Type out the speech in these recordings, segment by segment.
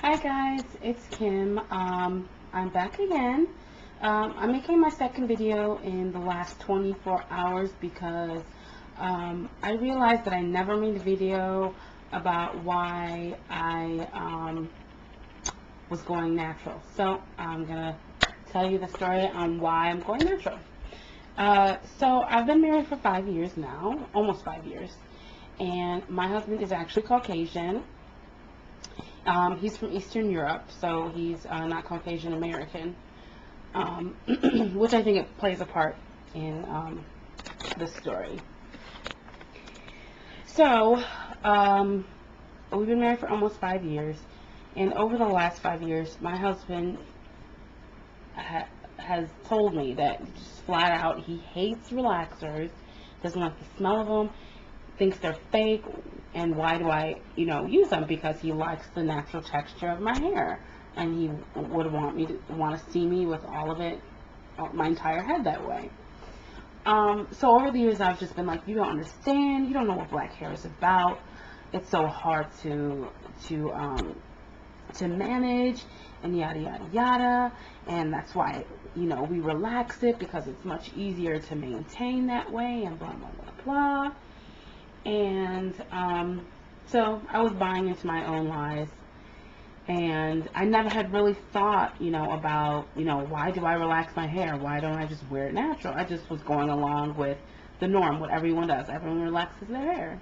Hi guys, it's Kim. I'm back again. I'm making my second video in the last 24 hours because I realized that I never made a video about why I was going natural. So I'm gonna tell you the story on why I'm going natural. So I've been married for 5 years now, almost 5 years, and my husband is actually Caucasian. He's from Eastern Europe, so he's not Caucasian American, which I think it plays a part in the story. So, we've been married for almost 5 years, and over the last 5 years, my husband has told me that just flat out he hates relaxers, doesn't like the smell of them, thinks they're fake, and why do I, use them? Because he likes the natural texture of my hair, and he would want to see me with all of it, my entire head that way. So over the years, I've just been like, you don't understand, you don't know what black hair is about. It's so hard to manage, and yada yada yada, and that's why we relax it because it's much easier to maintain that way, and blah blah blah blah. And so I was buying into my own lies, and I never had really thought, about, why do I relax my hair? Why don't I just wear it natural? I just was going along with the norm, what everyone does. Everyone relaxes their hair.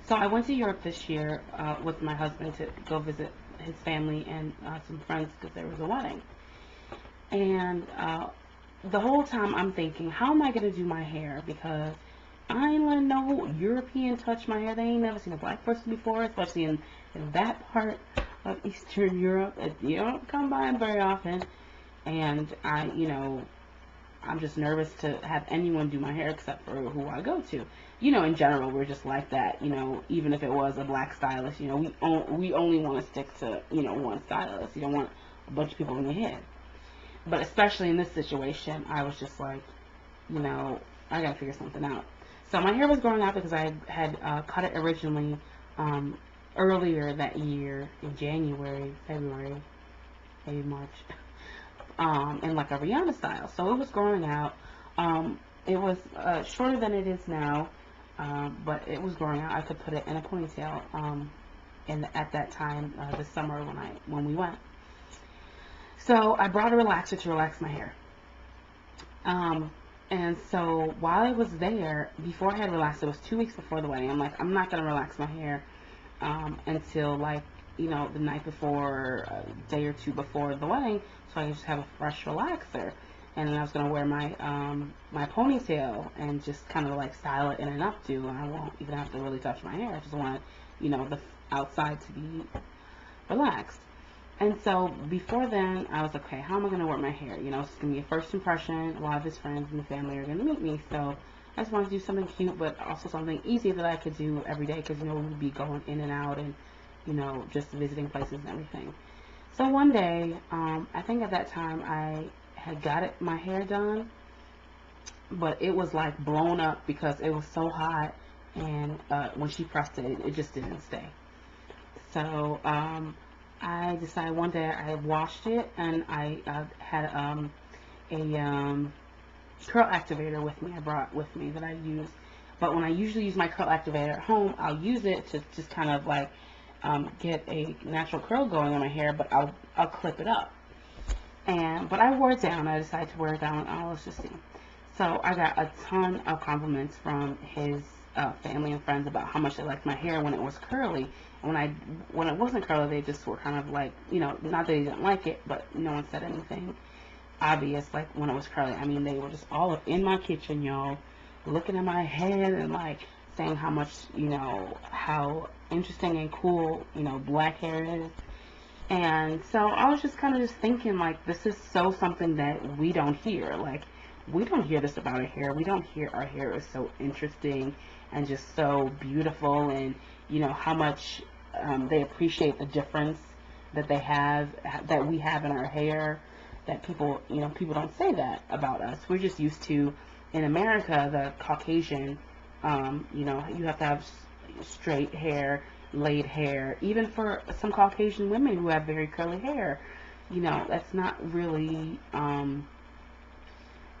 So I went to Europe this year with my husband to go visit his family and some friends because there was a wedding. And the whole time I'm thinking, how am I going to do my hair? Because I ain't letting no European touch my hair. They ain't never seen a black person before, especially in that part of Eastern Europe. You don't come by them very often. And I'm just nervous to have anyone do my hair except for who I go to. In general, we're just like that. Even if it was a black stylist, we only want to stick to, one stylist. You don't want a bunch of people in your head. But especially in this situation, I was just like, I gotta figure something out. So my hair was growing out because I had cut it originally earlier that year in January, February, maybe March, in like a Rihanna style. So it was growing out. It was shorter than it is now, but it was growing out. I could put it in a ponytail at that time this summer when we went. So I brought a relaxer to relax my hair. And so while I was there, before I had relaxed, it was 2 weeks before the wedding. I'm like, I'm not going to relax my hair until the night before, a day or two before the wedding, so I could just have a fresh relaxer. And then I was going to wear my my ponytail and just kind of like style it in an updo, and I won't even have to really touch my hair. I just want, the outside to be relaxed. And so before then, I was like, okay, how am I going to wear my hair? It's going to be a first impression. A lot of his friends and the family are going to meet me. So I just wanted to do something cute, but also something easy that I could do every day because, we'd be going in and out and, just visiting places and everything. So one day, I think at that time, I had got my hair done, but it was like blown up because it was so hot. And when she pressed it, it just didn't stay. So, I decided one day I washed it, and I had a curl activator with me. I brought with me that I use. But when I usually use my curl activator at home, I'll use it to just kind of like get a natural curl going on my hair, but I'll clip it up. But I wore it down. I decided to wear it down. Oh, let's just see. So I got a ton of compliments from his family and friends about how much they liked my hair when it was curly. And when it wasn't curly, they just were kind of like, not that they didn't like it, but no one said anything obvious like when it was curly. I mean, they were just all up in my kitchen, y'all, looking at my head and like saying how much, how interesting and cool, black hair is. And so I was just kind of just thinking, like, this is so something that we don't hear. Like, we don't hear this about our hair. We don't hear our hair is so interesting and just so beautiful, and how much they appreciate the difference that we have in our hair. That people don't say that about us. We're just used to, in America, the Caucasian, you have to have straight hair, laid hair, even for some Caucasian women who have very curly hair. That's not really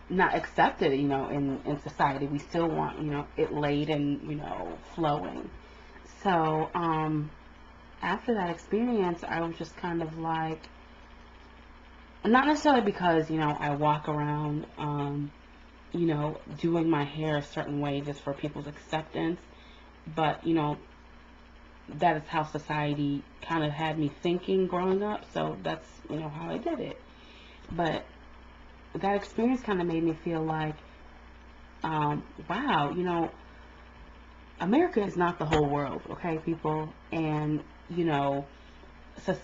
not accepted, in society. We still want, it laid and, flowing. So, after that experience, I was just kind of like, not necessarily because, I walk around, doing my hair a certain way just for people's acceptance, but, that is how society kind of had me thinking growing up, so that's, how I did it. But that experience kind of made me feel like, wow, America is not the whole world, okay, people? And,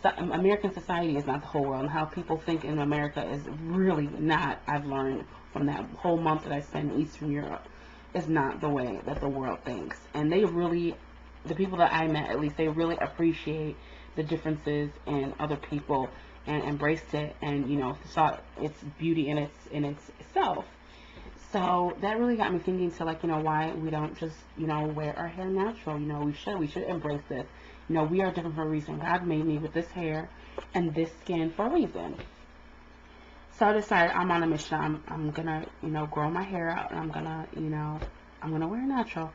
American society is not the whole world, and how people think in America is really not. I've learned from that whole month that I spent in Eastern Europe, is not the way that the world thinks. And they really, the people that I met, at least, they really appreciate the differences in other people and embraced it, and saw its beauty in itself. So that really got me thinking to, like, why we don't just, wear our hair natural. We should embrace this. We are different for a reason. God made me with this hair and this skin for a reason. So I decided I'm on a mission. I'm gonna, grow my hair out, and I'm gonna wear natural.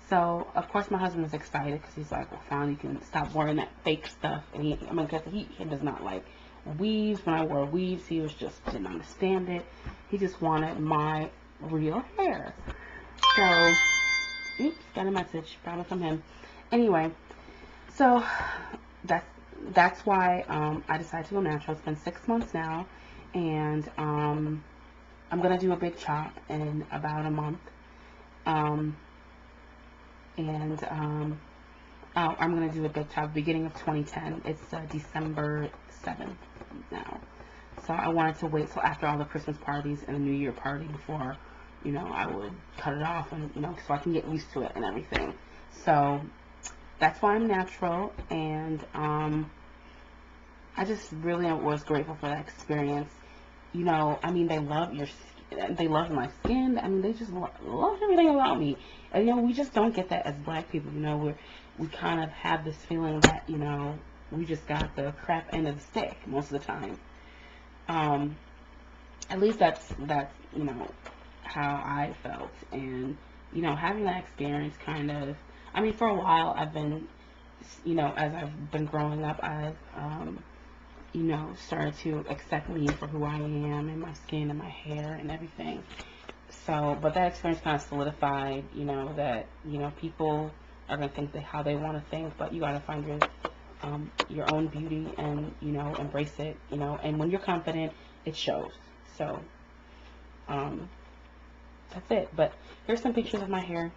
So of course my husband was excited because he's like, well, finally you can stop wearing that fake stuff. And because he does not like weaves. When I wore weaves, he didn't understand it. He just wanted my real hair. So, oops, got a message, probably from him. Anyway, so that's why I decided to go natural. It's been 6 months now, and I'm gonna do a big chop in about a month. I'm gonna do a big chop beginning of 2010. It's December 7th now. So I wanted to wait till after all the Christmas parties and the New Year party before, I would cut it off, and, so I can get used to it and everything. So that's why I'm natural, and I just really was grateful for that experience. They love my skin. They just love everything about me. And, we just don't get that as black people. We kind of have this feeling that, we just got the crap end of the stick most of the time. At least that's how I felt. And having that experience kind of, for a while I've been, as I've been growing up, I've started to accept me for who I am, and my skin and my hair and everything. So, but that experience kind of solidified, that people are gonna think how they want to think, but you gotta find your own beauty and embrace it, and when you're confident, it shows. So that's it. But here's some pictures of my hair,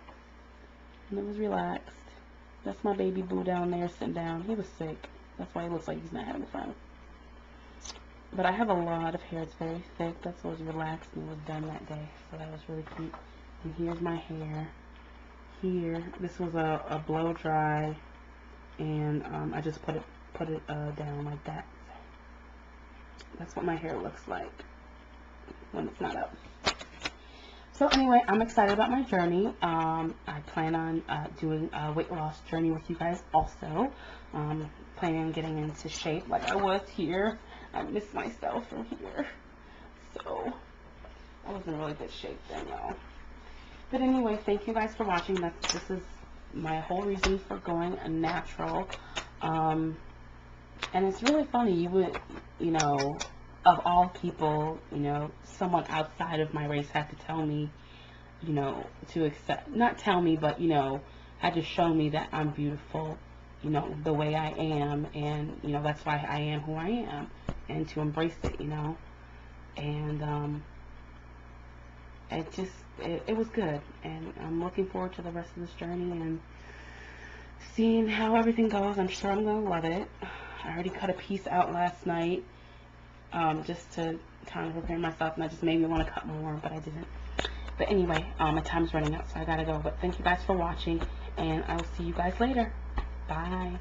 and it was relaxed. That's my baby boo down there sitting down. He was sick, that's why he looks like he's not having fun. But I have a lot of hair. It's very thick. That's what was relaxed and was done that day, so that was really cute. And here's my hair. Here, this was a blow dry, and I just put it down like that. That's what my hair looks like when it's not up. So anyway, I'm excited about my journey. I plan on doing a weight loss journey with you guys also. Planning on getting into shape like I was here. I miss myself from here. So I was in really good shape then, y'all. But anyway, thank you guys for watching. This is my whole reason for going natural. And it's really funny. You would, of all people, someone outside of my race had to tell me, to accept, not tell me, but, had to show me that I'm beautiful, the way I am, and, that's why I am who I am, and to embrace it, and, it was good, and I'm looking forward to the rest of this journey, and seeing how everything goes. I'm sure I'm going to love it. I already cut a piece out last night, just to kind of prepare myself, and that just made me want to cut more, but I didn't. But anyway, my time's running out, so I gotta go. But thank you guys for watching, and I will see you guys later. Bye.